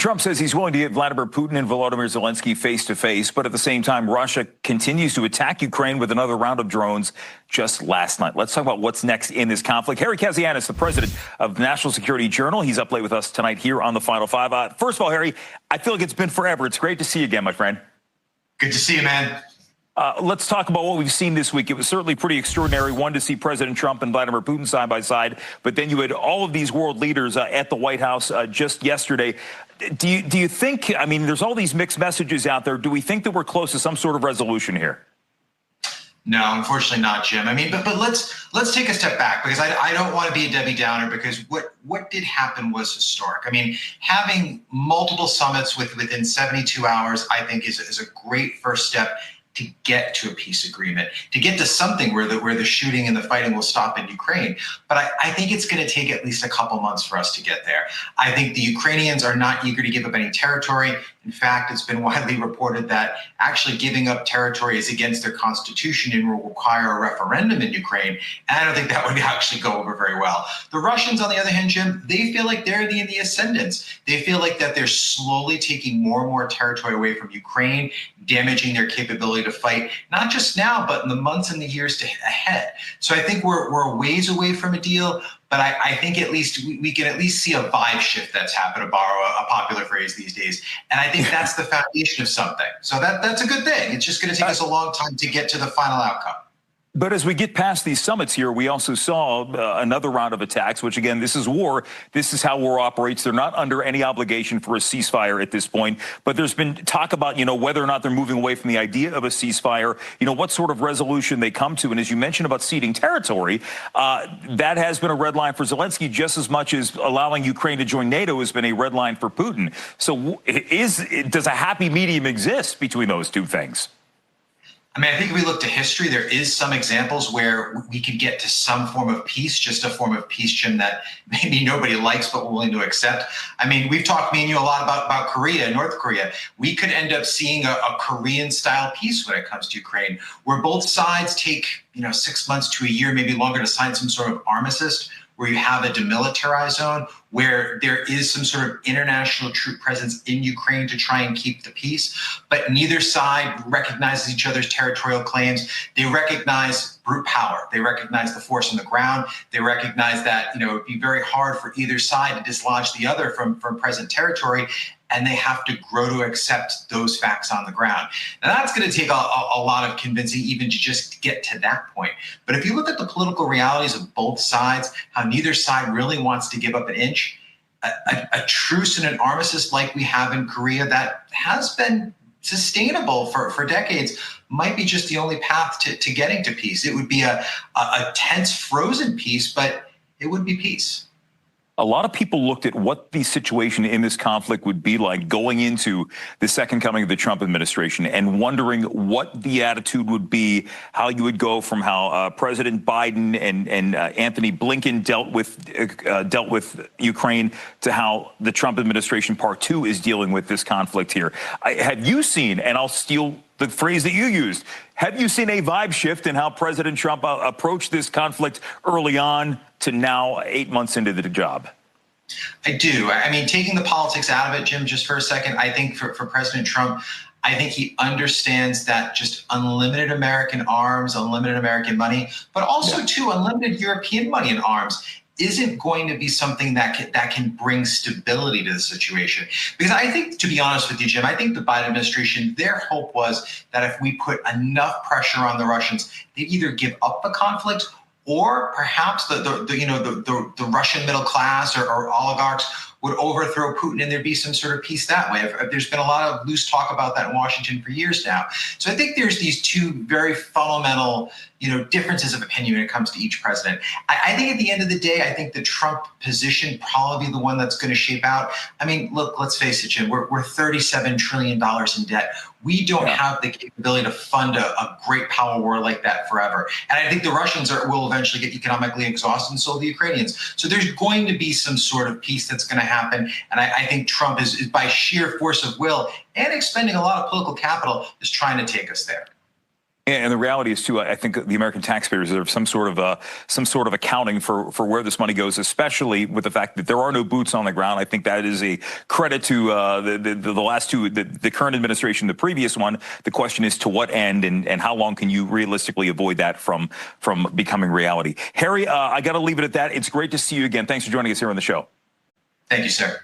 Trump says he's willing to get Vladimir Putin and Volodymyr Zelensky face-to-face, but at the same time, Russia continues to attack Ukraine with another round of drones just last night. Let's talk about what's next in this conflict. Harry Kazianis, the president of the National Security Journal. He's up late with us tonight here on the Final Five. First of all, Harry, I feel like it's been forever. It's great to see you again, my friend. Good to see you, man. Let's talk about what we've seen this week. It was certainly pretty extraordinary, one, to see President Trump and Vladimir Putin side by side, but then you had all of these world leaders at the White House just yesterday. Do you think, I mean, there's all these mixed messages out there. Do we think that we're close to some sort of resolution here? No, unfortunately not, Jim. I mean, but let's take a step back, because I don't want to be a Debbie Downer, because what did happen was historic. I mean, having multiple summits within 72 hours, I think is a great first step to get to a peace agreement, to get to something where the shooting and the fighting will stop in Ukraine. But I think it's going to take at least a couple months for us to get there. I think the Ukrainians are not eager to give up any territory. In fact, it's been widely reported that actually giving up territory is against their constitution and will require a referendum in Ukraine. And I don't think that would actually go over very well. The Russians, on the other hand, Jim, they feel like they're in the ascendance. They feel like that they're slowly taking more and more territory away from Ukraine, damaging their capability to fight, not just now, but in the months and the years ahead. So I think we're a ways away from a deal. But I think at least we can at least see a vibe shift that's happened, to borrow a popular phrase these days. And I think that's the foundation of something. So that's a good thing. It's just going to take us a long time to get to the final outcome. But as we get past these summits here, we also saw another round of attacks, which, again, this is war. This is how war operates. They're not under any obligation for a ceasefire at this point. But there's been talk about, whether or not they're moving away from the idea of a ceasefire, what sort of resolution they come to. And as you mentioned about ceding territory, that has been a red line for Zelensky, just as much as allowing Ukraine to join NATO has been a red line for Putin. So does a happy medium exist between those two things? I mean, I think if we look to history, there is some examples where we could get to some form of peace, just a form of peace, Jim, that maybe nobody likes but willing to accept. I mean, we've talked, me and you, a lot about Korea, North Korea. We could end up seeing a Korean-style peace when it comes to Ukraine, where both sides take 6 months to a year, maybe longer, to sign some sort of armistice, where you have a demilitarized zone, where there is some sort of international troop presence in Ukraine to try and keep the peace. But neither side recognizes each other's territorial claims. They recognize brute power. They recognize the force on the ground. They recognize that it would be very hard for either side to dislodge the other from present territory, and they have to grow to accept those facts on the ground. Now, that's going to take a lot of convincing even to just get to that point. But if you look at the political realities of both sides, how neither side really wants to give up an inch, a truce and an armistice like we have in Korea that has been sustainable for decades might be just the only path to getting to peace. It would be a tense, frozen peace, but it would be peace. A lot of people looked at what the situation in this conflict would be like going into the second coming of the Trump administration and wondering what the attitude would be, how you would go from how President Biden and Anthony Blinken dealt with Ukraine to how the Trump administration part two is dealing with this conflict here. Have you seen, and I'll steal the phrase that you used, have you seen a vibe shift in how President Trump approached this conflict early on to now 8 months into the job? I do. I mean, taking the politics out of it, Jim, just for a second, I think for President Trump, I think he understands that just unlimited American arms, unlimited American money, but also too unlimited European money and arms isn't going to be something that can bring stability to the situation. Because I think, to be honest with you, Jim, I think the Biden administration, their hope was that if we put enough pressure on the Russians, they'd either give up the conflict, or perhaps the Russian middle class or oligarchs would overthrow Putin and there'd be some sort of peace that way. There's been a lot of loose talk about that in Washington for years now. So I think there's these two very fundamental differences of opinion when it comes to each president. I think at the end of the day, I think the Trump position probably be the one that's going to shape out. I mean, look, let's face it, Jim, we're $37 trillion in debt. We don't have the capability to fund a great power war like that forever. And I think the Russians will eventually get economically exhausted, and so the Ukrainians. So there's going to be some sort of peace that's going to happen. And I think Trump is by sheer force of will and expending a lot of political capital, is trying to take us there. And the reality is, too, I think the American taxpayers deserve some sort of accounting for where this money goes, especially with the fact that there are no boots on the ground. I think that is a credit to the last two, the current administration, the previous one. The question is to what end and how long can you realistically avoid that from becoming reality? Harry, I got to leave it at that. It's great to see you again. Thanks for joining us here on the show. Thank you, sir.